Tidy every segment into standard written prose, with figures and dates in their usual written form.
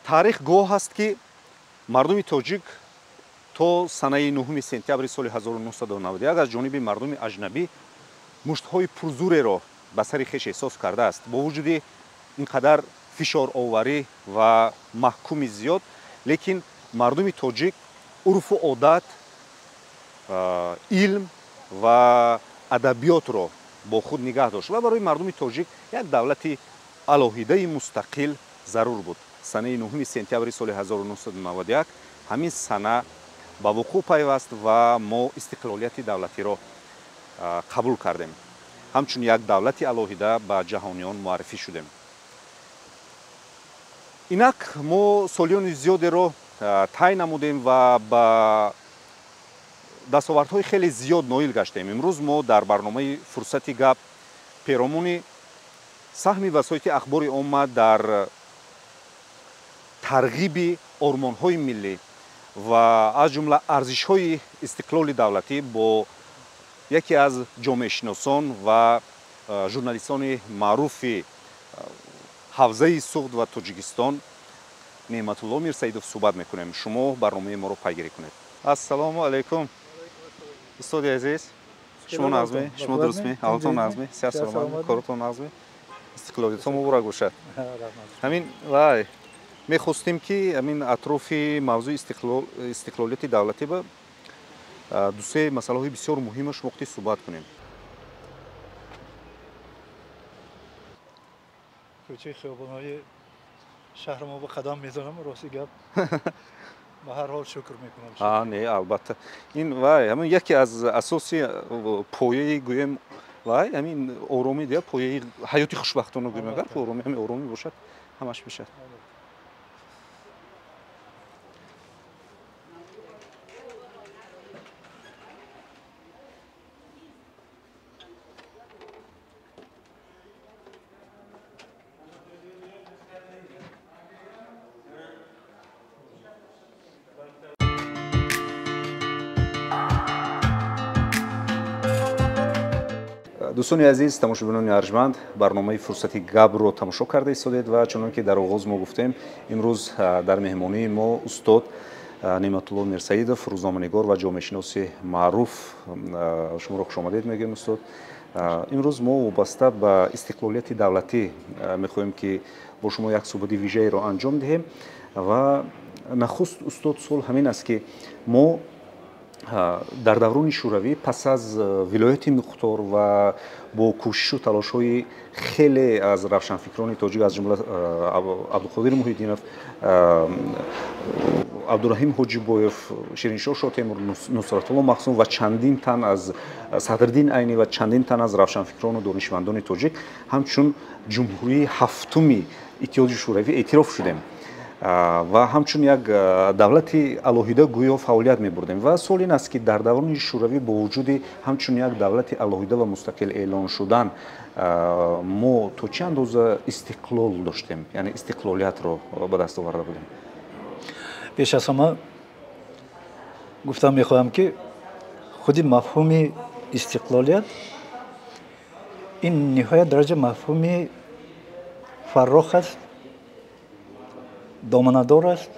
таърих гоҳ ҳаст ки мардуми тоҷик то санаи 9 сентябри соли 1991 аз ҷониби мардуми аҷнабӣ муштҳои пурзуреро ба сари хеш эҳсос кардааст. бо вуҷуди ин қадар фишороварӣ ва маҳкуми зиёд, лекин мардуми тоҷик урфу одат, илм ва адабиётро бо худ нигаҳ дошт ва барои мардуми тоҷик як давлати алоҳидаи мустақил зарур буд. санаи 9 сентябри соли 1991 ҳамин сана ба вуқӯъ пайваст ва мо истиқлолияти давлатиро қабул кардем. ҳамчун як давлати алоҳида ба ҷаҳониён муаррифӣ шудем. инак мо солиёни зиёдеро тай намудем ва ба дастовардҳои хеле зиёд ноил гаштем. имрӯз мо дар барномаи фурсати гап перомони саҳми васоити ахбори омма дар тарғиби ормонҳои миллӣ ва аз ҷумла арзишҳои истиқлоли давлатӣ бо яке аз ҷомеъшиносон ва журналистони маъруфи ҳавзаи суғд ва Тоҷикистон Неъматулло Мирсаидов суҳбат мекунем. шумо барномаи моро пайгирӣ кунед. ассалому алайкум устоди азиз, шумо назме, шумо дурустме, ҳавлтон назме, сиҳат саломат, коротон назме, истиқлолиятон муборак бошад. ҳамин вай мехостем ки ҳамин атрофи мавзӯи истиқлолияти давлатӣ ба дусе масъалаҳои бисёр муҳимаш вақти суҳбат кунем. کوچه خیابان‌های شهر ما به قدم می‌زنم راستی گپ به هر حال شکر میکنم. نه البته این وای همین یکی از اساسی پایه گویم وای همین آرامی دیگه پایه حیاتی خوشبختانه گویم اگر آرامی همین آرامی باشد همش میشه. дӯстони азиз, тамошобинони арҷманд, барномаи фурсати габро тамошо карда истодед ва чунон ки дар оғоз мо гуфтем, имрӯз дар меҳмонии мо устод Неъматулло Мирсаидов, рӯзноманигор ва ҷомеъшиноси маъруф, шуморо хушомадед мегӯем устод. имрӯз мо вобаста ба истиқлолияти давлатӣ мехоҳем ки бо шумо як суҳбати вижаеро анҷом диҳем ва нахуст устод суол ҳамин аст ки мо дар даврони шӯравӣ пас аз вилояти муқтор ва бо кӯшишу талошҳои хеле аз равшанфикрони тоҷик аз ҷумла абдуқодир муҳиддинов, абдураҳим ҳоҷибоев, шириншоҳ шотемур, нусратулло махсум ва чандин тан аз садриддин айнӣ ва чандин тан аз равшанфикрону донишмандони тоҷик ҳамчун ҷумҳурии ҳафтуми иттиҳоди шӯравӣ эътироф шудем ва ҳамчун як давлати алоҳида гӯё фаъолият мебурдем ва суол ин аст ки дар даврони шӯравӣ бо вуҷуди ҳамчун як давлати алоҳида ва мустақил эълон шудан мо то чӣ андоза истиқлол доштем, яъне истиқлолиятро ба даст оварда будем? пеш аз ҳама гуфтам мехоҳам ки худи мафҳуми истиқлолият ин ниҳоят дараҷа мафҳуми фаррох аст, доманадор аст,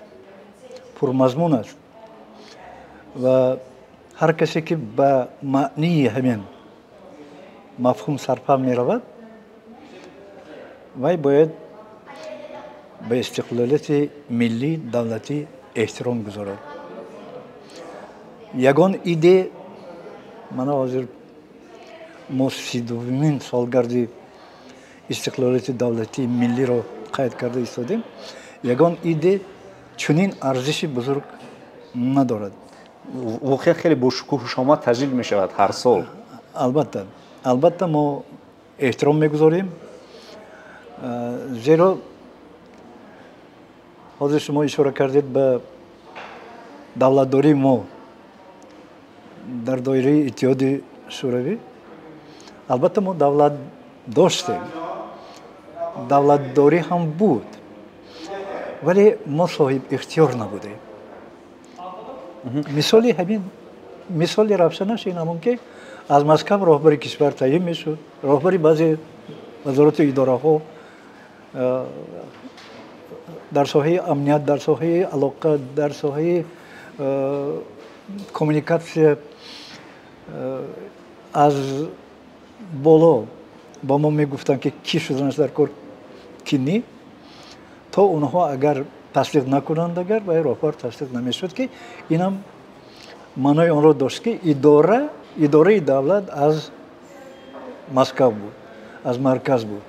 пурмазмун аст ва ҳар касе ки ба маънии ҳамин мафҳум сарпа меравад, вай бояд ба истиқлолияти миллӣ давлатӣ эҳтиром гузорад. ягон иде мана ҳозир мо 32-мин солгарди истиқлолияти давлатии миллиро қайд карда истодем. ягон иде чунин арзиши бузург надорад. воқеан хеле бо шукӯҳу шомат таҷлил мешавад ҳар сол. албатта мо эҳтиром мегузорем, зеро ҳозир шумо ишора кардед ба давлатдории мо дар доираи иттиҳоди шӯравӣ. албатта мо давлат доштем, давлатдорӣ ҳам буд, вале мо соҳиб ихтиёр набудем. мисоли ҳамин мисоли равшанаш ин ҳамон ки аз Москав роҳбари кишвар таъин мешуд, роҳбари баъзе вазорату идораҳо дар соҳаи амният, дар соҳаи алоқа, дар соҳаи коммуникатсия аз боло ба мо мегуфтанд ки кӣ шуданаш дар кор кӣ ни, то онҳо агар тасдиқ накунанд, агар ба роҳбар тасдиқ намешуд, ки инам маънои онро дошт ки идораи давлат аз Москав буд, аз марказ буд.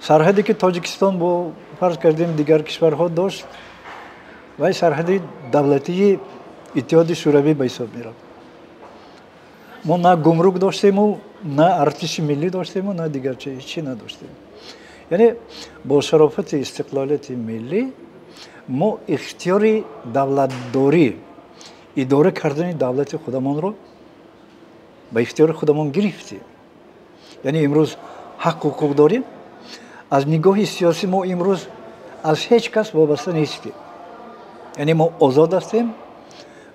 сарҳаде ки Тоҷикистон бо фарз кардем дигар кишварҳо дошт, вай сарҳади давлатии иттиҳоди шӯравӣ ба ҳисоб мерафт. мо на гумрук доштему, на артиши миллӣ доштему, на дигар чӣ надоштем. яъне бо шарофати истиқлолияти миллӣ мо ихтиёри давлатдорӣ, идора кардани давлати худамонро ба ихтиёри худамон гирифтем. яъне имрӯз ҳаққу ҳуқуқ дорем. аз нигоҳи сиёсӣ мо имрӯз аз ҳеҷ кас вобаста нестем. яъне мо озод ҳастем,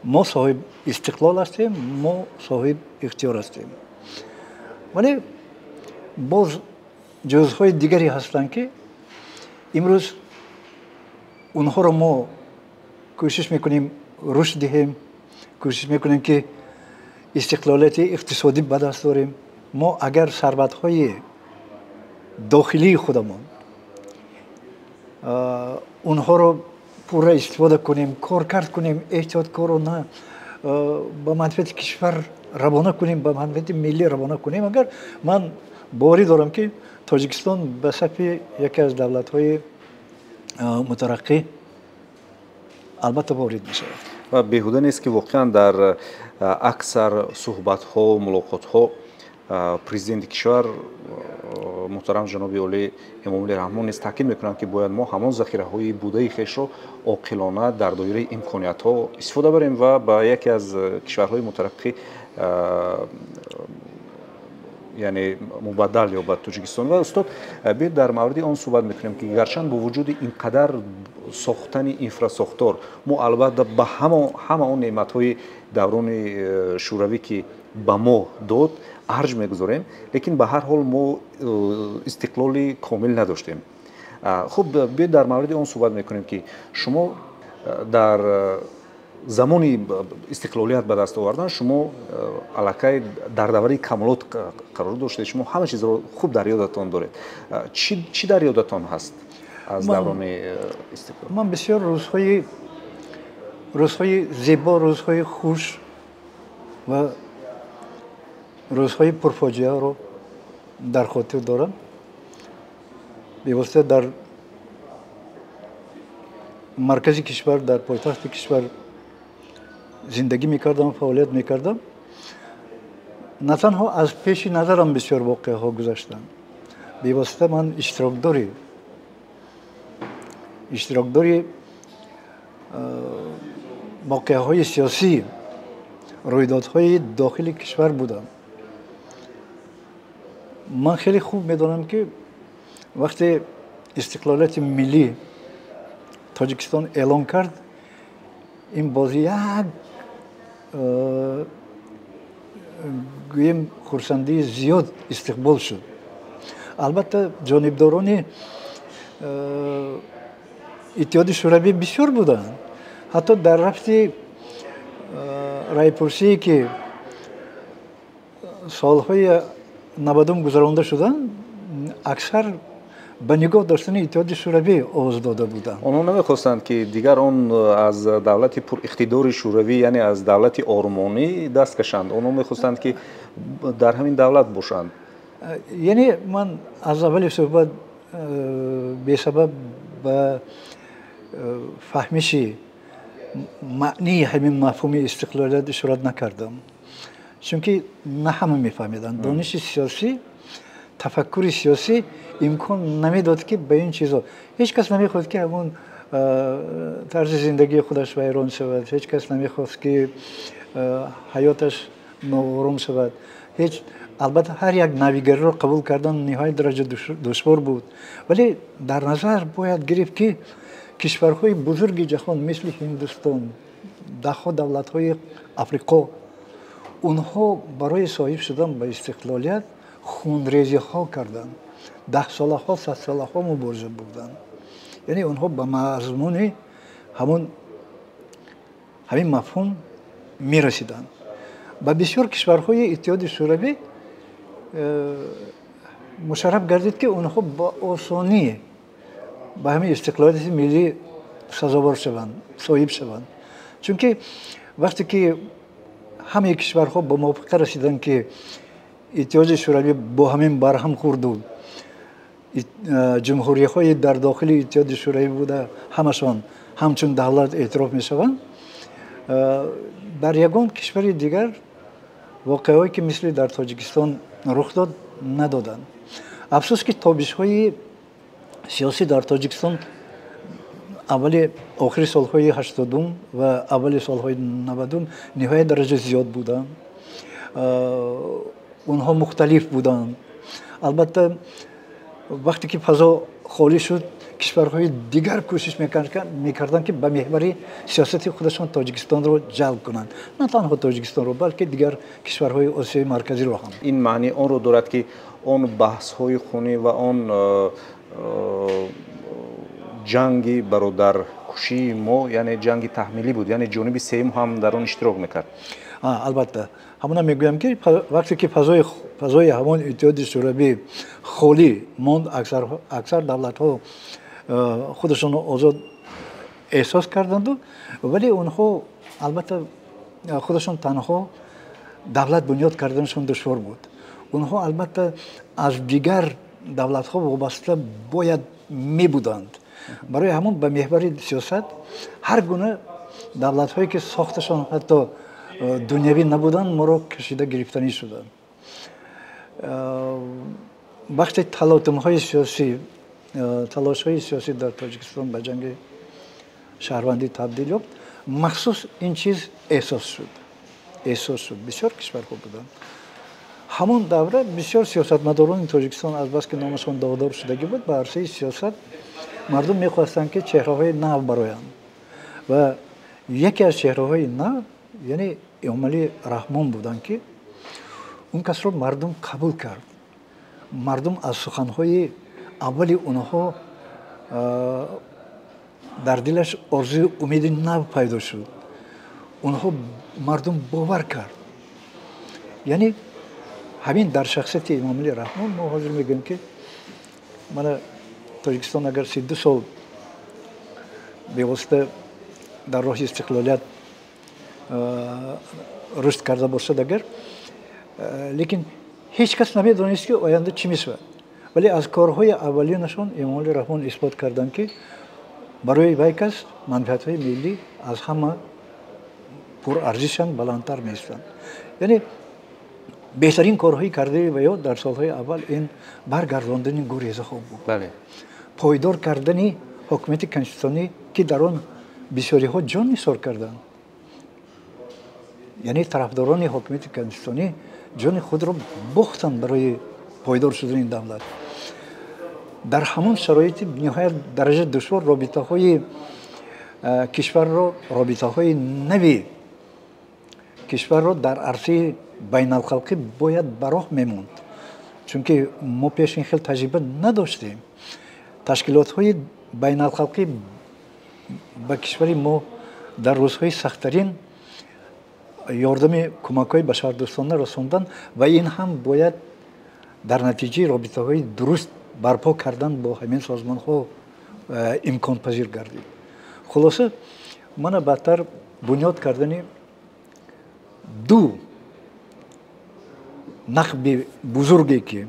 мо соҳиб истиқлол ҳастем, мо соҳиб ихтиёр ҳастем. вале боз ҷузъҳои дигаре ҳастанд ки имрӯз онҳоро мо кӯшиш мекунем рушд диҳем, кӯшиш мекунем ки истиқлолияти иқтисодӣ ба даст орем. мо агар сарватҳои дохилии худамон онҳоро пурра истифода кунем, коркард кунем, эҳтиёткорона ба манфиати кишвар равона кунем, ба манфиати миллӣ равона кунем, агар ман боварӣ дорам ки Тоҷикистон ба сафи яке аз давлатҳои мутараққӣ албатта ворид мешавад. ва беҳуда нест ки воқеан дар аксар суҳбатҳо, мулоқотҳо президенти кишвар муҳтарам ҷаноби олӣ Эмомалӣ Раҳмон низ таъкид мекунанд ки бояд мо ҳамон захираҳои будаи хешро оқилона дар доираи имкониятҳо истифода барем ва ба яке аз кишварҳои мутараққӣ яъне мубаддал ёбад Тоҷикистон. ва устод биёед дар мавриди он суҳбат мекунем ки гарчанд бо вуҷуди ин қадар сохтани инфрасохтор мо албатта ба ҳама он неъматҳои даврони шӯравӣ ки ба мо дод арҷ мегузорем, лекин ба ҳар ҳол мо истиқлоли комил надоштем. хуб биёед дар мавриди он суҳбат мекунем ки шумо дар замони истиқлолият ба даст овардан шумо аллакай дар давраи камолот қарор доштед, шумо ҳама чизро хуб дар ёдатон доред. чӣ дар ёдатон ҳаст аз даврони истиқлол? ман бисёр рӯзҳои зебо, рӯзҳои хуш ва рӯзҳои пурфоҷиаро дар хотир дорам. бевосита дар маркази кишвар, дар пойтахти кишвар зиндагӣ мекардам, фаъолият мекардам. на танҳо аз пеши назарам бисёр воқеаҳо гузаштанд. бевосита ман иштирокдори воқеаҳои сиёсӣ, рӯйдодҳои дохили кишвар будам. ман хеле хуб медонам ки вақте истиқлолияти миллӣ Тоҷикистон эълон кард, ин бози як гӯем хурсандии зиёд истиқбол шуд. албатта ҷонибдорони иттиҳоди шӯравӣ бисёр буданд. ҳатто дар рафти райпурсие ки солҳои 90 гузаронда шуданд, аксар ба нигоҳ доштани иттиҳоди шӯравӣ овоз дода буданд. онҳо намехостанд ки дигар он аз давлати пуриқтидори шӯравӣ, яъне аз давлати ормонӣ даст кашанд. онҳо мехостанд ки дар ҳамин давлат бошанд. яъне ман аз аввали суҳбат бесабаб ба фаҳмиши маънии ҳамин мафҳуми истиқлолият ишорат накардам, чунки на ҳама мефаҳмиданд. дониши сиёсӣ, тафаккури сиёсӣ имкон намедод ки ба ин чизо ҳеҷ кас намехоҳад ки ҳамон тарзи зиндагии худаш вайрон шавад, ҳеҷ кас намехост ки ҳаёташ ноором шавад. албатта ҳар як навигариро қабул кардан ниҳоят дараҷа душвор буд, вале дар назар бояд гирифт ки кишварҳои бузурги ҷаҳон мисли Ҳиндустон, даҳҳо давлатҳои Африқо, онҳо барои соҳиб шудан ба истиқлолият хунрезиҳо карданд. 10 солаҳо, 100 солаҳо мубориза бурданд. یعنی اونها به مضمون همین مفهوم میرسیدن. با بسیار کشورهای اتحاد شوروی مشرف گردید که اونها با آسانی به همین استقلالیت ملی سزاوار شوند، صاحب شوند. چون که وقتی که همه کشورها به موافقه رسیدن که اتحاد شوروی با همین برهم خورد و جمهوری‌های در داخل اتحاد شوروی بوده همشان همچون دولت اعتراف می‌شوند، در یگان کشور دیگر واقعهایی که مثل در تاجیکستان رخ داد ندادند. افسوس که تابش‌های سیاسی در تاجیکستان اول آخر سالهای 80 و اول سالهای 90 نهایت درجه زیاد بودند. اونها مختلف بودند. البته وقتی که فضا خالی شد کشورهای دیگر کوشش میکردند که به محور سیاست خودشان تاجیکستان رو جلب کنند، نه تنها تاجیکستان رو بلکه دیگر کشورهای آسیای مرکزی رو هم. این معنی آن رو دارد که آن بحث‌های خونی و آن جنگی برادر کشی ما یعنی جنگ تحمیلی بود، یعنی جانب سوم هم در آن اشتراک میکرد. البته همون میگویم که وقتی که فضای همون اتحاد شوروی خالی ماند، اکثر دولت ها خودشون آزاد احساس کردند، ولی اونها البته خودشون تنها دولت بنیاد کردنشون دشوار بود. اونها البته از دیگر دولت ها وابسته باید می بودند. برای همون به محور سیاست هر گونه دولت هایی که ساختشان حتی دنیوی نبودند ما رو کشیده گرفتنی شدند. وقتی تلاش های سیاسی در تاجیکستان به جنگ شهروندی تبدیل یافت، مخصوص این چیز احساس شد. بسیار کشورها بودند. همون دوره بسیار سیاستمداران تاجیکستان از بس که نامشان داغدار شدگی بود به عرصه سیاست مردم میخواستند که چهره‌های نو برآیند و یکی از چهره‌های نو یعنی امالی رحمان بودند که اون کس رو مردم قبول کرد. مردم از سخن‌های اولی اونها در دلش آرزوی امید نو پیدا شد. اونها مردم باور کرد. یعنی همین در شخصیت امالی رحمان ما حاضر میگیم که من تاجیکستان اگر 32 سال به واسطه در راه استقلالیت رشد کرده باشد اگر، لیکن هیچ کس نمیدونست که آینده چی میشود، ولی از کارهای اولینشان امالی رحمان اثبات کردند که برای وی کس منفعت‌های ملی از همه پر ارزشند بلندتر میستند. یعنی بهترین کارهایی کرده و یا در سالهای اول این برگرداندن گریزه ها بود. بله. پایدار کردن حکومت کنستیتوسیونی که در آن بسیاری ها جان نثار کردند. یعنی طرفداران حکومت کنستیتوسیونی جان خود را باختند برای پایدار شدن این دولت. در همون شرایط نهایت درجه دشوار رابطه های کشور را نوی کشور را در عرصه بین الخلقی باید براه میموند، چون که ما پیش این خیلی تجربه نداشتیم. تشکیلات های بین الخلقی به کشور ما در روزهای سخت‌ترین یاردم کمک های بشردوستانه رساندن و این هم باید در نتیجه رابطه های درست برپا کردن با همین سازمان ها امکان پذیر گردید. خلاصه من بعدتر بنیاد کردن دو نخب بزرگی که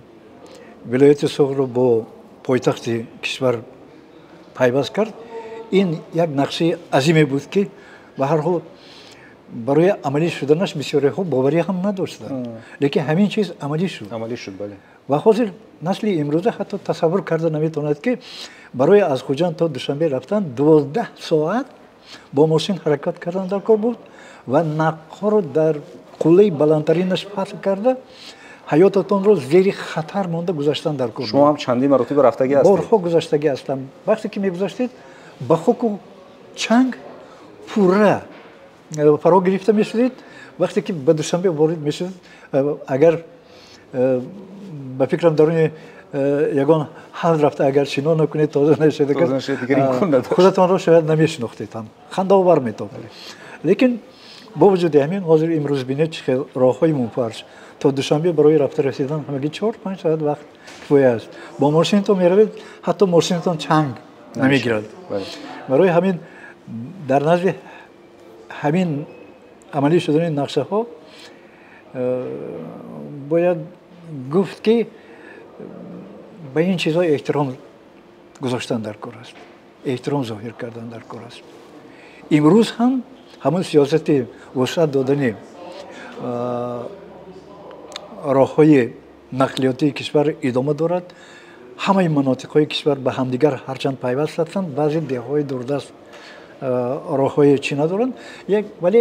ولایت سوق رو با پایتخت کشور پیوست کرد، این یک نقشه عظیمی بود که به هر حال برای عملی شدنش بسیاری ها باوری هم نداشتند، لیکن همین چیز عملی شد. بله. و حاضر نسل امروزه حتی تصور کرده نمیتواند که برای از خوجان تا دوشنبه رفتن 12 ساعت با ماشین حرکت کردن در کار بود و نقها رو در قله بلندترینش فتح کرده حیاتتون رو زیر خطر مانده گذاشتن در کار. شما هم چندین مرتبه رفتگی هستید؟ بارها گذاشتگی هستم. وقتی که میگذاشتید با خاک و چنگ پوره فرا گرفته میشدید. وقتی که به دوشنبه وارد میشد اگر ба фикрам даруни ягон ҳал рафта агар шино накунед тоза нашед худатонро шояд намешинохтед ҳам хандаовар метофад лекин бо вуҷуди ҳамин ҳозир имрӯз бинед чӣ хел роҳҳои мунфарш то душанбе барои рафта расидан ҳамагӣ 4-5 соат вақт кифоя аст бо мошинатон меравед ҳатто мошинатон чанг намегирад барои ҳамин дар назди ҳамин амалӣ шудани нақшаҳо бояд гуфт ки ба ин чизҳо эҳтиром гузоштан дар кор аст эҳтиром зоҳир кардан дар кор аст имрӯз ҳам ҳамон сиёсати вусъат додани роҳҳои нақлиётии кишвар идома дорад ҳамаи манотиқҳои кишвар ба ҳамдигар ҳарчанд пайваст ҳастанд баъзе деҳҳои дурдаст роҳҳои чӣ надоранд вале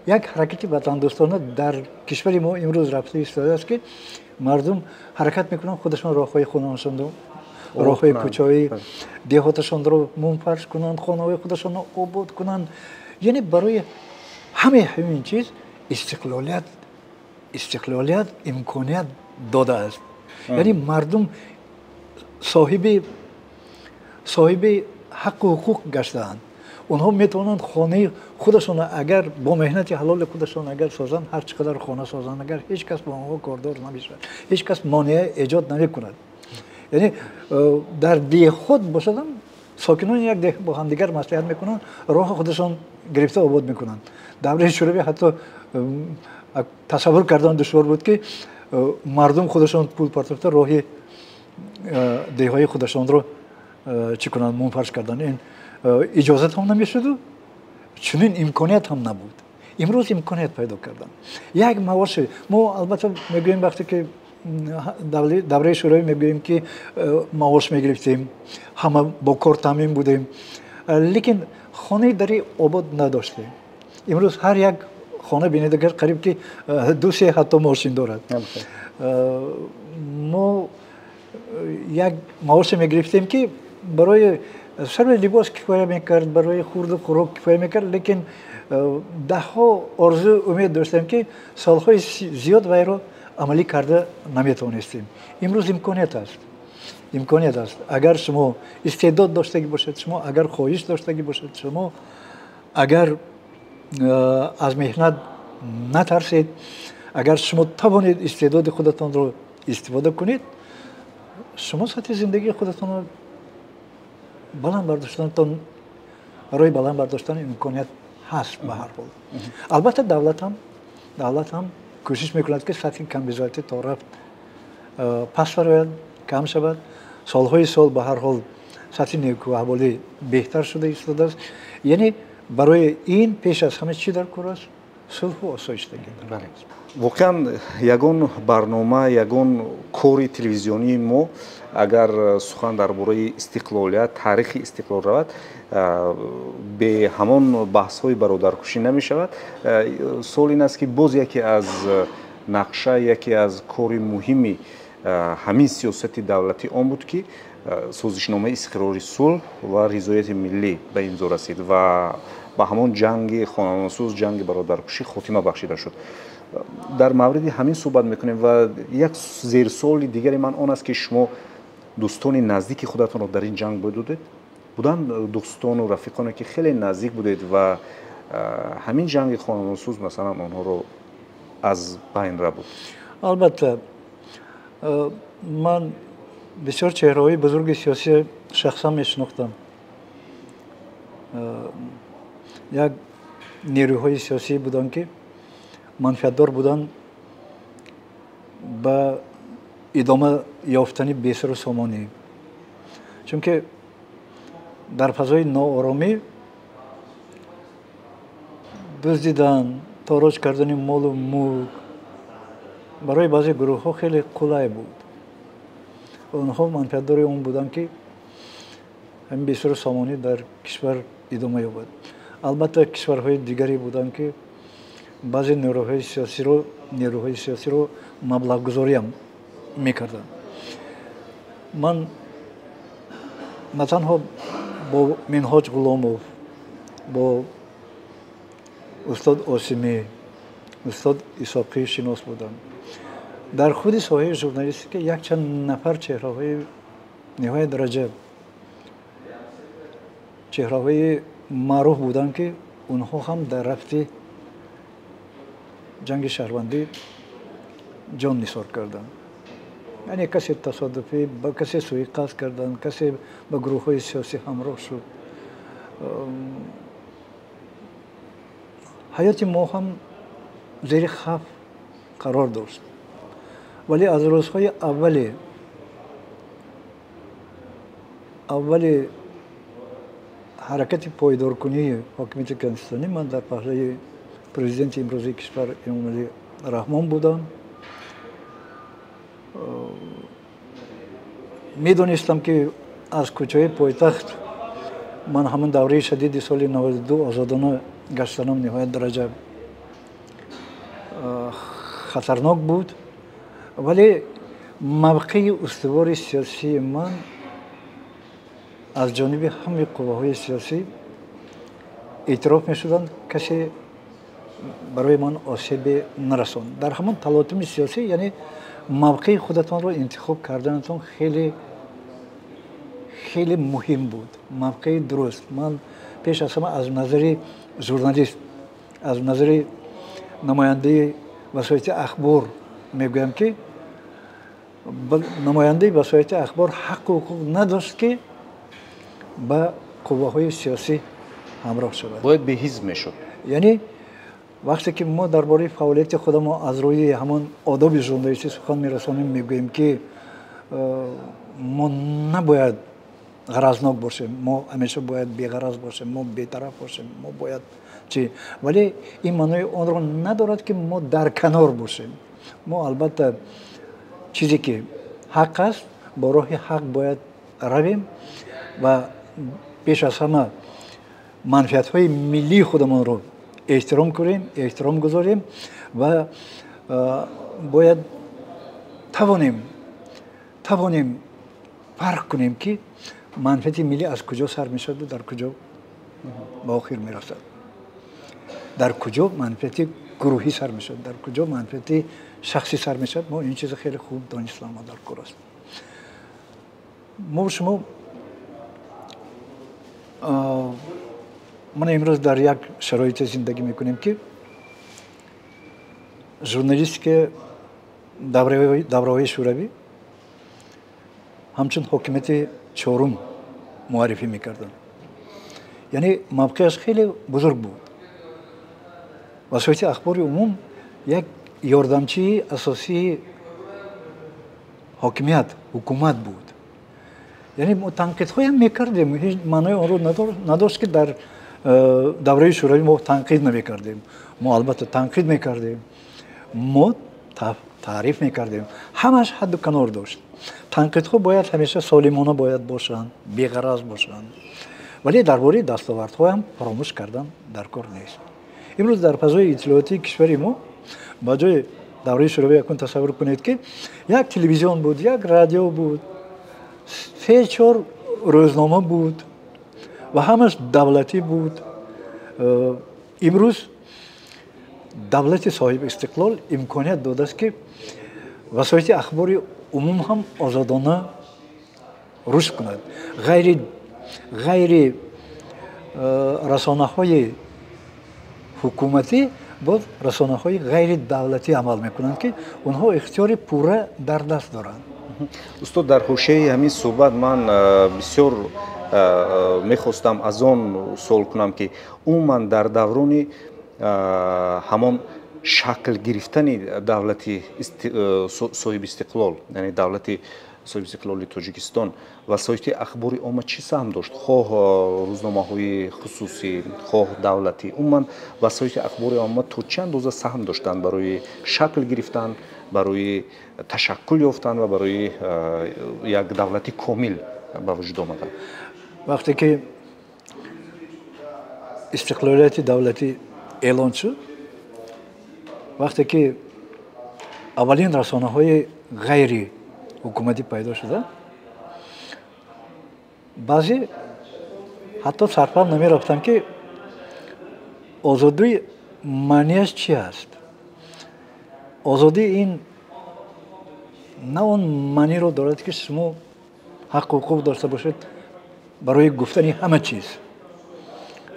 як ҳаракати ватандӯстона дар кишвари мо имрӯз рафта истодааст ки мардум ҳаракат мекунанд худашон роҳҳои хонашонро роҳҳои кӯчаҳои деҳоташонро мунфарш кунанд хонаҳои худашонро обод кунанд яъне барои ҳамаи ҳамин чиз истиқлолият имконият додааст яъне мардум соҳиби ҳаққу ҳуқуқ гаштаанд онҳо метавонанд хонаи худашонро агар бо меҳнати ҳалоли худашон агар созанд ҳар чӣ қадар хона созанд агар ҳеҷ кас бо онҳо кордор намешавад ҳеҷ кас монеа эҷод намекунад яъне дар деҳот бошадам сокинони як деҳ бо ҳамдигар маслиҳат мекунанд роҳи худашон гирифта обод мекунанд давраи шӯравӣ ҳатто тасаввур кардан душвор буд ки мардум худашон пул партофта роҳи деҳҳои худашонро чӣ кунанд мунфарш кардан ин иҷозат ҳам намешуду чунин имконият ҳам набуд имрӯз имконият пайдо кардан як маоше мо албатта мегӯем вақте ки давраи шӯравӣ мегӯем ки маош мегирифтем ҳама бо кор таъмин будем лекин хонаи дари обод надоштем имрӯз ҳар як хона бинед агар қариб ки 2-3 ҳатто мошин дорад мо як маоше мегирифтем ки барои сарве либос кифоя мекард барои хурду хӯрок кифоя мекард лекин даҳҳо орзу умед доштем ки солҳои зиёд вайро амалӣ карда наметавонистем имрӯз имконият аст агар шумо истеъдод доштагӣ бошед шумо агар хоҳиш доштагӣ бошед шумо агар аз меҳнат натарсед агар шумо тавонед истеъдоди худатонро истифода кунед шумо сатҳи зиндагии худатонро баланд бардоштанатон барои баланд бардоштан имконият ҳаст ба ҳар ҳол албатта давлат ҳам кӯшиш мекунад ки сатҳи камбизоатӣ то рафт паст барояд кам шавад солҳои сол ба ҳар ҳол сатҳи некӯаҳволӣ беҳтар шуда истодааст яъне барои ин пеш аз ҳама чӣ дар кор аст сулҳу осоиштагӣ воқеан ягон барнома ягон кори телевизионии мо агар сухан дар бораи истиқлолият таърихи истиқлол равад бе ҳамон баҳсҳои бародаркушӣ намешавад суол ин аст ки боз яке аз нақша яке аз кори муҳими ҳамин сиёсати давлатӣ он буд ки созишномаи иstiqrori сулҳ ва ризояти миллӣ ба имзо расид ва ба ҳамон ҷанги хонавонсуз ҷанги бародаркушӣ хотима бахшида шуд дар мавриди ҳамин суҳбат мекунем ва як зерсуоли дигари ман он аст ки шумо дӯстони наздики худатонро дар ин ҷанг будед буданд дӯстону рафиқоне ки хеле наздик будед ва ҳамин ҷанги хонавонсуз масалан онҳоро аз байн рабуд албатта ман бисёр чеҳраҳои бузурги сиёсӣ шахсан мешинохтам як нерӯҳои сиёсӣ буданд ки манфиатдор буданд ба идома ёфтани бесару сомонӣ чунки дар фазои нооромӣ дуздидан тороҷ кардани молу мулк барои баъзе гурӯҳҳо хеле қулай буд онҳо манфиатдори он буданд ки ҳамин бесару сомонӣ дар кишвар идома ёбад албатта кишварҳои дигаре буданд ки баъзе нерӯҳои сиёсиро маблағгузориам мекарданд ман на танҳо бо минҳоҷ ғуломов бо устод осимӣ устод исоқӣ шинос будам дар худи соҳаи журналистика якчанд нафар чеҳраҳои ниҳоят дараҷа чеҳраҳои маъруф буданд ки онҳо ҳам дар рафти ҷанги шаҳрвандӣ ҷон нисор карданд. яъне касе тасодуфӣ ба касе суиқасд карданд, касе ба гурӯҳҳои сиёсӣ ҳамроҳ шуд. ҳаёти мо ҳам зери хавф қарор дошт. вале аз рӯзҳои аввали ҳаракати пойдоркунии ҳокимияти конститутсионӣ ман дар паҳлӯи президенти имрӯзии кишвар эмомалӣ раҳмон будам. медонистам ки аз кӯчаҳои пойтахт ман ҳамон давраи шадиди соли 92 озодона гаштанам ниҳоят дараҷа хатарнок буд, вале мавқеи устувори сиёсии ман аз ҷониби ҳамаи қувваҳои сиёсӣ эътироф мешуданд, касе барои ман осебе нарасонд. дар ҳамон талотуми сиёсӣ, яъне мавқеи худатонро интихоб карданатон хеле муҳим буд, мавқеи дуруст. ман пеш аз ҳама аз назари журналист, аз назари намояндаи васоити ахбор мегӯям ки намояндаи васоити ахбор ҳаққу ҳуқуқ надошт ки ба қувваҳои сиёсӣ ҳамроҳ шавад. бояд беҳизб мешуд. яъне вақте ки мо дар бораи фаъолияти худам аз рӯи ҳамон одоби журналистӣ сухан мерасонем, мегӯем ки мо набояд ғаразнок бошем, мо ҳамеша бояд беғараз бошем, мо бетараф бошем, мо бояд чӣ. вале ин маънои онро надорад ки мо дар канор бошем. мо албатта чизе ки ҳақ аст, бо роҳи ҳақ бояд равем ва пеш аз ҳама манфиатҳои миллии худамонро эҳтиром кунем, эҳтиром гузорем ва бояд тавонем фарқ кунем ки манфиати миллӣ аз куҷо сар мешавад, дар куҷо ба охир мерасад, дар куҷо манфиати гурӯҳӣ сар мешавад, дар куҷо манфиати шахсӣ сар мешавад. мо ин чиза хеле хуб донистам ва дар кор аст. мо шумо ман имрӯз дар як шароите зиндагӣ мекунем ки журналистика давраҳои шӯравӣ ҳамчун ҳокимияти чорум муаррифӣ мекарданд. яъне мавқеаш хеле бузург буд. васоити ахбори умум як ёрдамчии асосии ҳокимият, ҳукумат буд. яъне мо танқидҳоям мекардем, ҳеҷ маънои онро надошт ки дар давраи шӯравӣ мо танқид намекардем. мо албатта танқид мекардем, мо таъриф мекардем. ҳамаш ҳадду канор дошт. танқидҳо бояд ҳамеша солимона бояд бошанд, беғараз бошанд. вале дар бораи дастовардҳоям фаромӯш кардан дар кор нест. имрӯз дар фазои иттилоотии кишвари мо ба ҷои давраи шӯравӣ якун тасаввур кунед ки як телевизион буд, як радио буд, 3-4 рӯзнома буд ва ҳамаш давлатӣ буд. имрӯз давлати соҳиби истиқлол имконият додааст ки васоити ахбори умум ҳам озодона рушд кунад. ғайри расонаҳои ҳукуматӣ боз расонаҳои ғайри давлатӣ амал мекунанд ки онҳо ихтиёри пурра дар даст доранд. устод, дар ҳошияи ҳамин суҳбат ман бисёр мехостам аз он суол кунам ки умуман дар даврони ҳамон шакл гирифтани давлати соҳиби истиқлол, яъне давлати соҳиби истиқлоли Тоҷикистон, васоити ахбори омма чӣ саҳм дошт? хоҳ рӯзномаҳои хусусӣ, хоҳ давлатӣ, умуман васоити ахбори омма то чӣ андоза саҳм доштанд барои шакл гирифтан, барои ташаккул ёфтан ва барои як давлати комил ба вуҷуд омадан? вақте ки истиқлолияти давлатӣ эълон шуд, вақте ки аввалин расонаҳои ғайри ҳукуматӣ пайдо шуда, баъзе ҳатто сарфар намерафтанд ки озодӣ маънияш чӣ аст. озодӣ ин نه اون معنی رو دارد که شما حق و حقوق داشته باشید برای گفتن همه چیز.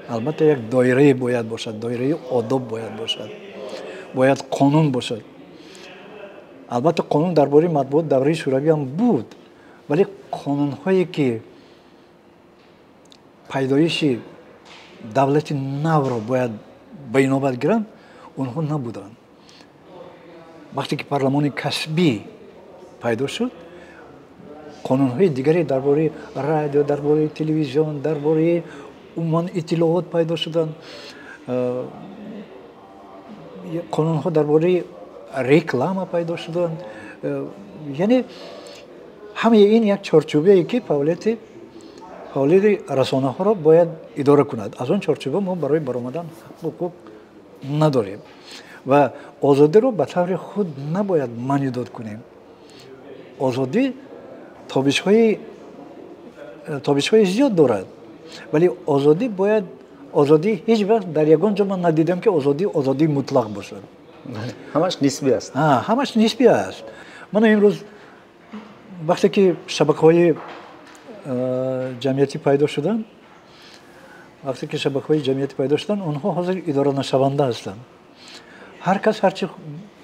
البته یک دایره باید باشد، دایره آداب باید باشد، باید قانون باشد. البته قانون درباره مطبوعات دوره شوروی هم بود، ولی قانون هایی که پیدایش دولت نو را باید به نوبت گیرند اونها نبودند. وقتی که پارلمان کسبی پیدا شد، قانون های دیگری درباره رادیو، درباره تلویزیون، درباره عموم اطلاعات پیدا شدند. قانون ها درباره رکلام پیدا شدند. یعنی همه این یک چارچوبه ای که فعالیت رسانه ها را باید اداره کند. از اون چارچوبه ما برای برآمدن حقوق نداریم و آزادی رو به طور خود نباید منع کنیم. آزادی تابش های زیاد دارد، ولی آزادی هیچ وقت در یگان جا من ندیدم که آزادی مطلق باشد. همش نسبی است. همش نسبی است. من امروز وقتی که شبکه‌های جمعیتی پیدا شدن، اونها حاضر اداره نشونده هستند. هر کس هر چی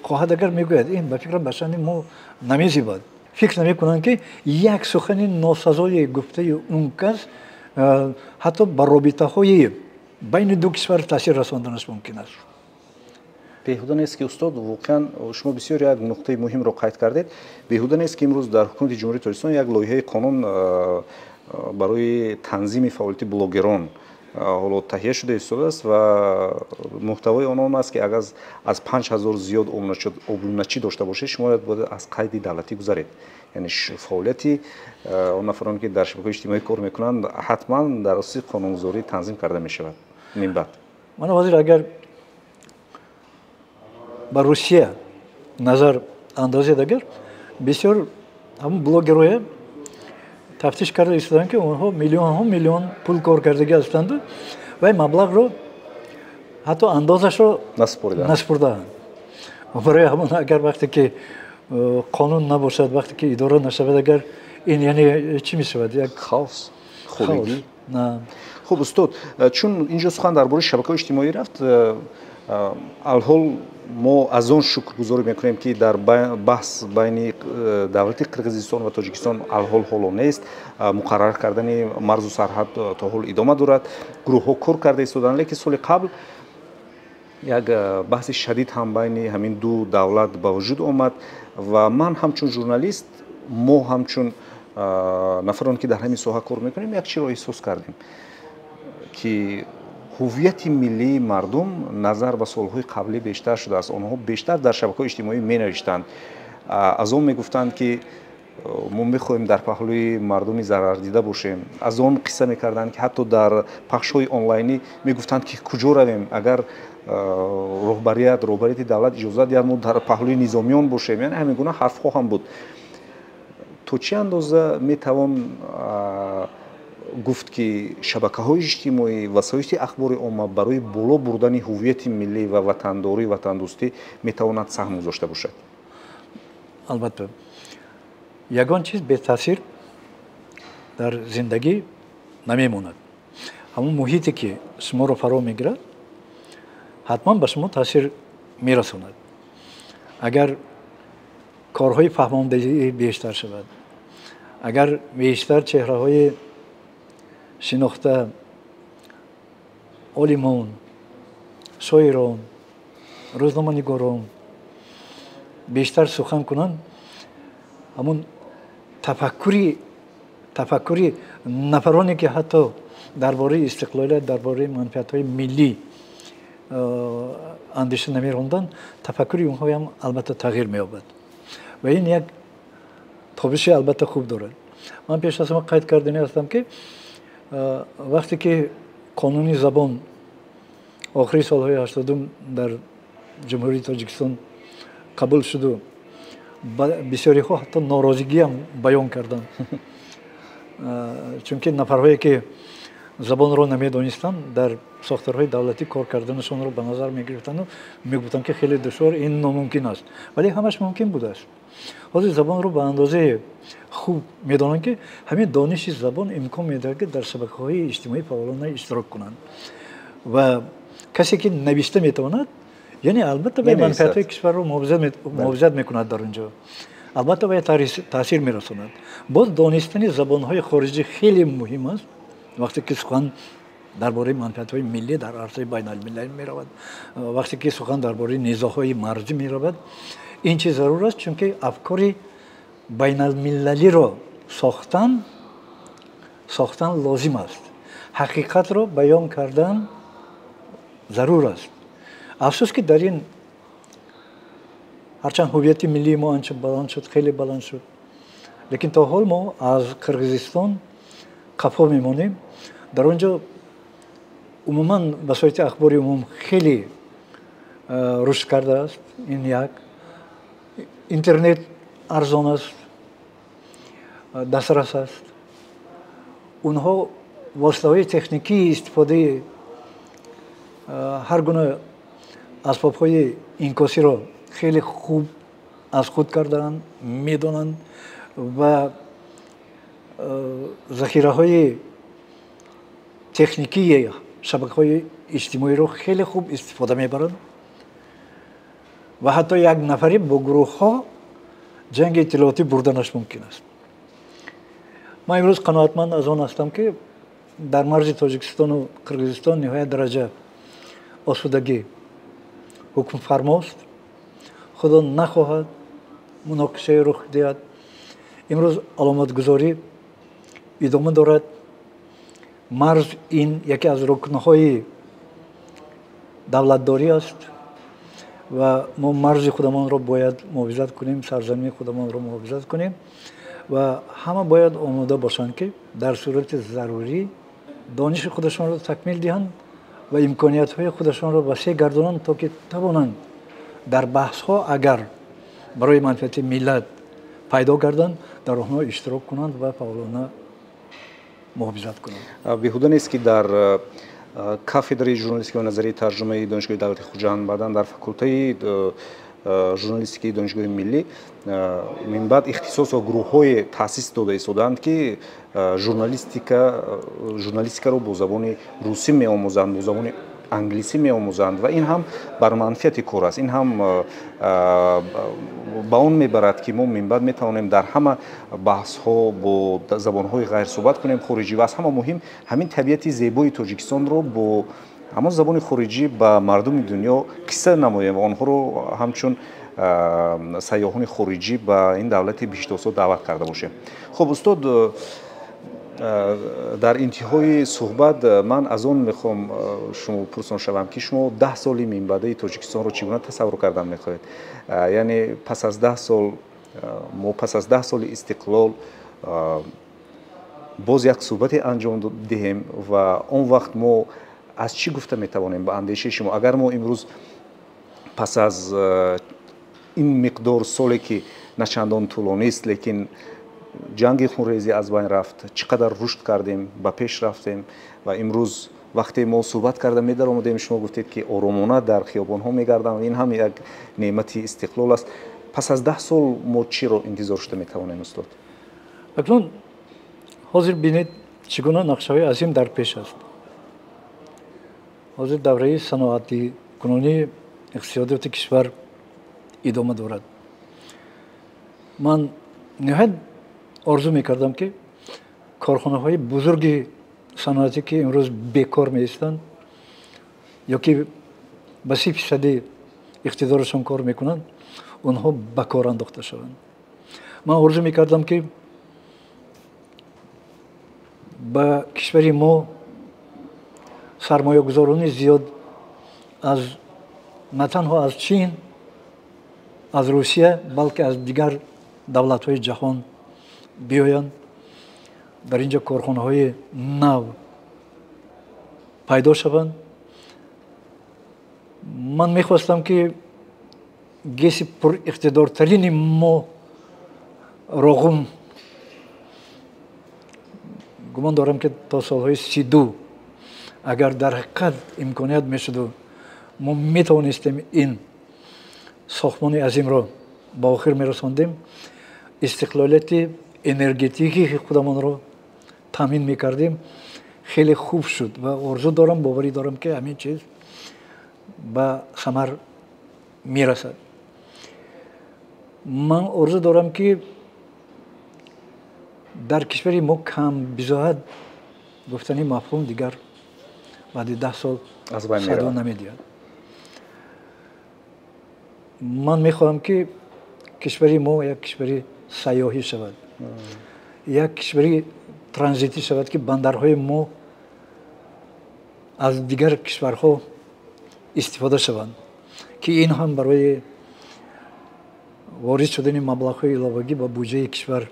خواهد اگر میگوید این به فکر بشنی ما نمیزیباد. فکر نمیکنن که یک سخن ناسزای گفته اون کس حتی بر رابطه های بین دو کشور تاثیر رساندنش ممکن است. بیهوده نیست که استاد واقعا شما بسیار یک نقطه مهم رو قید کردید. بیهوده نیست که امروز در حکومت جمهوری تاجیکستان یک لایحه قانون برای تنظیم فعالیت بلاگران حالا تهیه شده است و محتوای آن است که اگر از 5000 زیاد عمرنشی داشته باشه شما باید از قید دولتی گذارید. یعنی فعالیتی اون نفرانی که در شبکه‌های اجتماعی کار میکنند حتما در اساس قانونگذاری تنظیم کرده می شود. من بعد من وزیر اگر با روسیه نظر اندازی دگر بسیار هم بلاگرای تفتیش کرده ایستادن که اونها میلیون پول کار کردگی هستند و این مبلغ رو حتی اندازش رو نسپردند. برای همون اگر وقتی که قانون نباشد، وقتی که اداره نشود، اگر این یعنی چی می شود؟ یک خاص خودگی. نه. خب استاد، چون اینجا سخن درباره شبکه‌های اجتماعی رفت، الحال ما از آن شکرگزاری میکنیم که در بحث بین دولت قرقیزستان و تاجیکستان الحال نیست. مقرر کردن مرز و سرحد تا حال ادامه دارد. گروه ها کار کرده ایستادند، لیکن سال قبل یک بحث شدید هم بین همین دو دولت با وجود آمد و من همچون ژورنالیست، ما همچون نفرانی که در همین ساحه کار میکنیم یک چیز را احساس کردیم که هویت ملی مردم نظر به سالهای قبلی بیشتر شده است. آنها بیشتر در شبکه‌های اجتماعی می-نوشتند، از آن میگفتند که ما میخواهیم در پهلوی مردم ضرر دیده باشیم. از آن قصه میکردند که حتی در پخش‌های آنلاینی میگفتند که کجا رویم اگر رهبریت دولت اجازه دهد ما در پهلوی نظامیان باشیم. یعنی همین گونه حرف‌ها هم بود. تو چه اندازه میتوان گفت که شبکه‌های اجتماعی وسایل اخبار عامه برای بالا بردن هویت ملی و وطنداری وطندوستی میتواند سهم گذاشته باشد؟ البته یگان چیز به تاثیر در زندگی نمیموند. همون محیطی که شما رو فرا میگیرد حتما به شما تاثیر میرساند. اگر کارهای فهماندهی بیشتر شود، اگر بیشتر چهره‌های شناخته، عالمان، شاعران، روزنامه‌نگاران بیشتر سخن کنند، همون تفکری نفرانی که حتی درباره استقلالیت، درباره منفعت‌های ملی اندیشه نمی‌راندند، تفکری اونها هم البته تغییر می‌یابد و این یک تابش البته خوب دارد. من پیش از همه قید کردنی هستم که وقتی که قانونی زبان آخری سالهای 80 در جمهوری تاجیکستان قبول شد و بسیاری ها حتی ناراضگی هم بیان کردند، چون که نفرهایی که забонро намедонистанд дар сохторҳои давлатӣ кор карданашонро ба назар мегирифтанду мегуфтанд ки хеле душвор, ин номумкин аст, вале ҳамаш мумкин будааст. ҳозир забонро ба андозае хуб медонанд ки ҳамин дониши забон имкон медиҳад ки дар шабакаҳои иҷтимоӣ фаъолона иштирок кунанд ва касе ки навишта метавонад, яъне албатта ба манфиатҳои кишварро муҳофизат мекунад дар онҷо, албатта ба таъсир мерасонад. боз донистани забонҳои хориҷӣ хеле муҳим аст вақте ки сухан дарбораи манфиатҳои миллӣ дар арзаи байналмилалӣ меравад, вақте ки сухан дарбораи низоъҳои марҷӣ меравад. ин чиз зарур аст, чунки афкори байналмилалиро сохтан лозим аст, ҳақиқатро баён кардан зарур аст. афсус ки дар ин ҳарчанд ҳувияти миллии мо анча баланд шуд, хеле баланд шуд, лекин то ҳол мо аз Қирғизистон қафо мемонем. дар он ҷо умуман васоити ахбори умум хеле рушд кардааст. ин як. интернет арзон аст, дастрас аст. онҳо воситаҳои техникии истифодаи ҳар гуна асбобҳои инкосиро хеле хуб аз худ кардаанд, медонанд ва захираҳои техникии шабакаҳои иҷтимоиро хеле хуб истифода мебаранд ва ҳатто як нафаре бо гурӯҳҳо ҷанги иттилоотӣ бурданаш мумкин аст. ман имрӯз қаноатманд аз он ҳастам ки дар марзи Тоҷикистону Қирғизистон ниҳоят дараҷа осудагӣ ҳукмфармост. худо нахоҳад муноқишае рух диҳад. имрӯз аломатгузорӣ идома дорад. марз ин яке аз рукнҳои давлатдорӣ аст ва мо марзи худамонро бояд муҳофизат кунем, сарзамини худамонро муҳофизат кунем ва ҳама бояд омода бошанд ки дар сурати зарурӣ дониши худашонро такмил диҳанд ва имкониятҳои худашонро васеъ гардонанд, то ки тавонанд дар баҳсҳо агар барои манфиати миллат пайдо гарданд, дар онҳо иштирок кунанд ва фаъолона муҳофизат кунанд. беҳуда нест ки дар кафедраи журналистика ва назарияи тарҷумаи донишгоҳи давлати Хуҷандбадан дар факултаи журналистикаи донишгоҳи миллӣ минбаъд ихтисос ва гурӯҳҳое таъсис дода истодаанд ки журналистикаро бо забони русӣ меомӯзанд, бо забони англисӣ меомӯзанд ва ин ҳам бар манфиати кор аст. ин ҳам ба он мебарад ки мо минбаъд метавонем дар ҳама баҳсҳо бо забонҳои ғайр суҳбат кунем, хориҷӣ, ва аз ҳама муҳим ҳамин табиати зебои Тоҷикистонро бо ҳамон забони хориҷӣ ба мардуми дунё қисса намоем ва онҳоро ҳамчун сайёҳони хориҷӣ ба ин давлати биштосод даъват карда бошем. хуб устод, дар интиҳои суҳбат ман аз он мехоҳам шумо пурсон шавам ки шумо 10 соли минбаъдаи Тоҷикистонро чӣ гуна тасаввур кардан мехоҳед? яъне пас аз 10 сол, мо пас аз 10 соли истиқлол боз як суҳбате анҷом диҳем ва он вақт мо аз чӣ гуфта метавонем ба андешаи шумо, агар мо имрӯз пас аз ин миқдор соле ки на чандон тӯлонист, лекин ҷанги хунрезӣ аз байн рафт, чӣ қадар рушд кардем, ба пеш рафтем ва имрӯз вақте мо суҳбат карда медаромадем, шумо гуфтед ки оромона дар хиёбонҳо мегардам, ин ҳам як неъмати истиқлол аст. пас аз 10 сол мо чиро интизор шуда метавонем устод? акнун ҳозир бинед чӣ гуна нақшаҳои азим дар пеш аст. ҳозир давраи саноати кунунӣ иқтисодиёти кишвар идома дорад. ман ниҳоят орзу мекардам ки корхонаҳои бузурги саноатӣ ки имрӯз бекор меистанд ё ки ба 30% иқтидорашон кор мекунанд, онҳо ба кор андохта шаванд. ман орзу мекардам ки ба кишвари мо сармоягузорони зиёд аз на танҳо аз Чин, аз Русия, балки аз дигар давлатҳои ҷаҳон биёянд, дар ин ҷо корхонаҳои нав пайдо шаванд. ман мехостам ки геси пуриқтидортарини мо роғум, гумон дорам ки то солҳои 32 اگر در حقیقت امکانیت میشد و ما میتوانستیم این ساختمان عظیم رو با آخر میرساندیم، استقلالیت انرژتیکی خودمان رو تامین میکردیم، خیلی خوب شد و آرزو دارم، باوری دارم که همین چیز به ثمر میرسد. من آرزو دارم که در کشوری ما کم بزاحت گفتنی مفهوم دیگر بعد 10 سال صدا نمیدهد. من میخواهم که کشوری ما یک کشوری سیاحی شود، یک کشوری ترانزیتی شود که بندرهای ما از دیگر کشورها استفاده شوند که این هم برای وارد شدن مبلغ‌های علاوه‌ای به بودجه کشور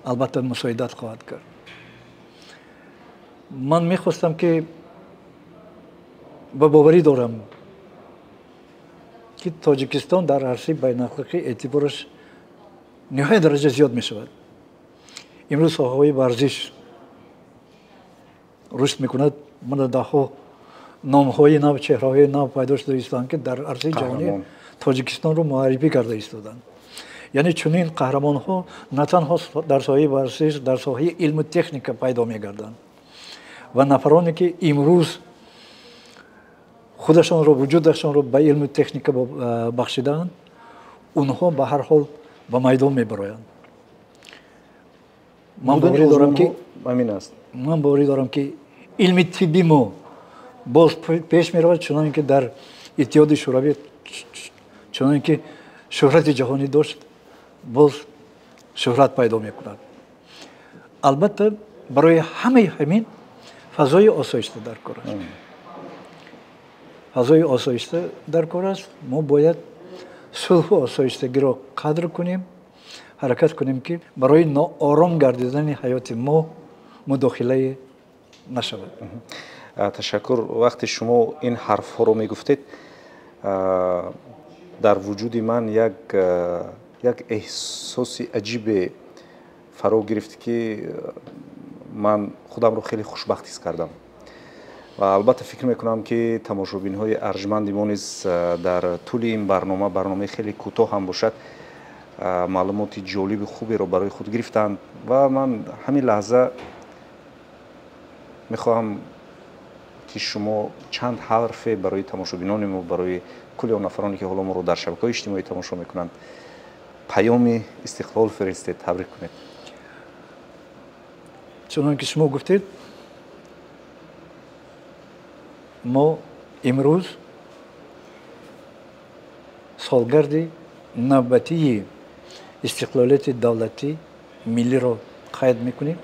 البته مساعدت خواهد کرد. من میخواستم که با باوری دارم که تاجیکستان در عرصه بین‌المللی اعتبارش نهایت درجه زیاد می شود. امروز ساحه‌های ورزش رشد میکند. من ده‌ها نام‌های نو، چهره‌های نو پیدا شده ایستند که در عرصه جهانی تاجیکستان رو معرفی کرده ایستادند. یعنی چنین قهرمان‌ها نه تنها در ساحه ورزش، در ساحه علم و تکنیک پیدا می‌گردند و نفرانی که امروز خودشان رو، وجودشان رو به علم و تکنیک بخشیدند، اونها به هر حال به میدان می‌برایند. من باوری دارم که همین است. من باوری دارم که علم طبی ما باز پیش می‌رود، چنانکه که در اتحاد شوروی چنانکه که شهرت جهانی داشت باز شهرت پیدا می‌کند. البته برای همه همین فضای آسایشته در کار است. فضای آسایشته در کار است. ما باید صلح و آسایشتگی را قدر کنیم، حرکت کنیم که برای ناآرام گردیدن حیات ما مداخله نشود. تشکر. وقتی شما این حرف ها رو میگفتید در وجود من یک احساس عجیب فرا گرفت که من خودم رو خیلی خوشبخت حس کردم و البته فکر میکنم که تماشابین های ارجمند ما نیز در طول این برنامه خیلی کوتاه هم باشد معلومات جالب خوبی رو برای خود گرفتند و من همین لحظه میخواهم که شما چند حرف برای تماشابینان ما، برای کل اون نفرانی که حالا ما رو در شبکه‌های اجتماعی تماشا میکنند پیام استقلال فرستید، تبریک کنید. چون که شما گفتید ما امروز سالگرد نوبتی استقلالیت دولتی ملی را قید میکنیم.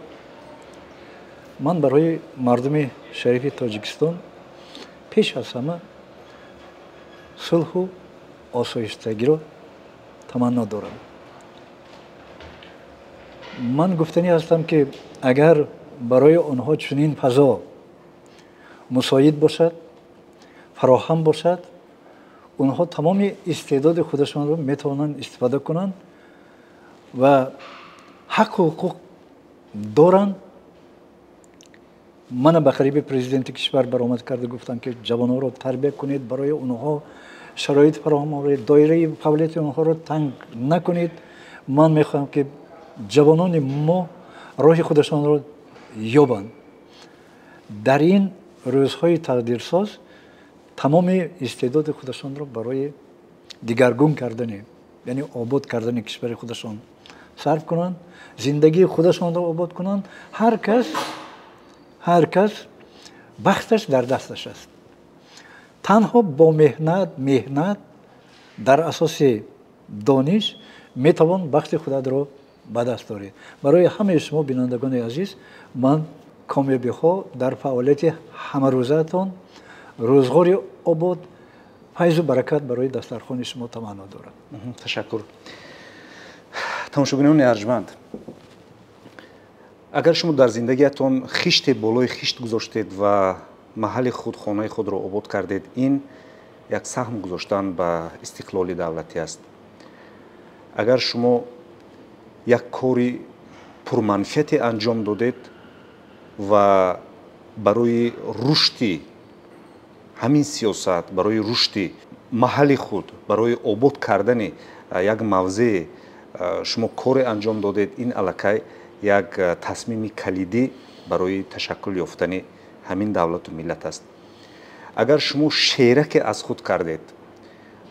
من برای مردم شریف تاجیکستان پیش از همه صلح و آسایشتگی را تمنا دارم. من گفتنی هستم که اگر برای آنها چنین فضا مساعد باشد، فراهم باشد، اونها تمام استعداد خودشان رو میتوانند استفاده کنند و حق و حقوق دارند. من به قریب پرزیدنت کشور برآمد کرده گفتم که جوانان رو تربیت کنید، برای اونها شرایط فراهم آورید، دایره فعالیت اونها رو تنگ نکنید. من میخوام که جوانان ما راه خودشان رو یابند. در این روزهای تقدیرساز تمام استعداد خودشان رو برای دیگرگون کردن، یعنی آباد کردن کشور خودشان صرف کنند، زندگی خودشان رو آباد کنند. هر کس بختش در دستش است. تنها با مهنت در اساس دانش میتوان بخت خود را به دست دارید. برای همه شما بینندگان عزیز من کامیابی ها در فعالیت همه روزتان، روزگار آباد، فیض و برکت برای دسترخوان شما تمنا دارم. تشکر. تماشاگران ارجمند، اگر شما در زندگیتان خشت بالای خشت گذاشتید و محل خود، خانه خود را آباد کردید، این یک سهم گذاشتن به استقلال دولتی است. اگر شما یک کاری پرمنفعت انجام دادید و барои рушди ҳамин сиёсат, барои рушди маҳалли худ, барои обод кардани як мавзеъ шумо коре анҷом додед, ин аллакай як тасмими калидӣ барои ташаккул ёфтани ҳамин давлату миллат аст. агар шумо шераке аз худ кардед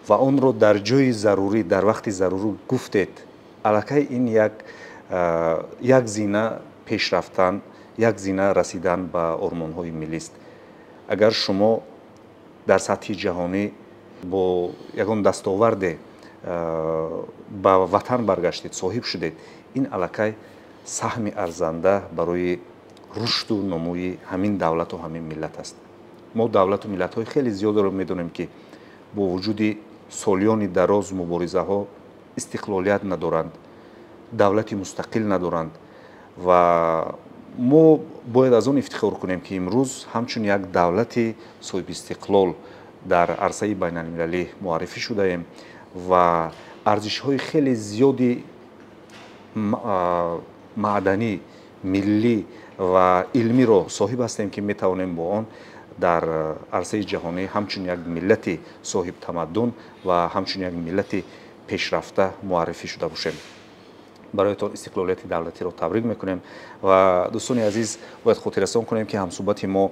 ва онро дар ҷои зарурӣ, дар вақти зарурӣ гуфтед, аллакай ин як зина пеш рафтан, як зина расидан ба ормонҳои миллист. агар шумо дар сатҳи ҷаҳонӣ бо ягон дастоварде ба ватан баргаштед, соҳиб шудед, ин аллакай саҳми арзанда барои рушду номӯи ҳамин давлату ҳамин миллат аст. мо давлату миллатҳои хеле зиёдро медонем ки бо вуҷуди солиёни дароз муборизаҳо истиқлолият надоранд, давлати мустақил надоранд ва мо бояд аз он ифтихор кунем ки имрӯз ҳамчун як давлати соҳибистиқлол дар арсаи байналмилалӣ муаррифӣ шудаем ва арзишҳои хеле зиёди маъданӣ, миллӣ ва илмиро соҳиб ҳастем ки метавонем бо он дар арсаи ҷаҳонӣ ҳамчун як миллати соҳибтамаддун ва ҳамчун як миллати пешрафта муаррифӣ шуда бошем. бароятон истиқлолияти давлатиро табрик мекунем ва дӯстони азиз бояд хотиррасон кунем ки ҳамсӯҳбати мо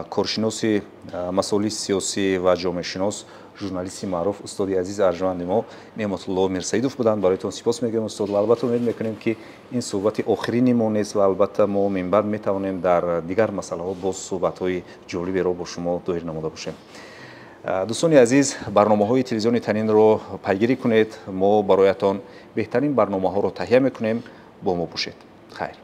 коршиноси масоили сиёсӣ ва ҷомеъшинос, журналисти маъруф устоди азиз арҷуванди мо Неъматулло Мирсаидов буданд. бароятон сипос мегӯем устод ва албатта умед мекунем ки ин суҳбати охирини мо нест ва албатта мо минбаъд метавонем дар дигар масъалаҳо боз суҳбатҳои ҷолиберо бо шумо доир намуда бошем. дӯстони азиз, барномаҳои телевизиони Танинро пайгирӣ кунед. мо бароятон беҳтарин барномаҳоро таҳия мекунем. бо мо бошед. хайр.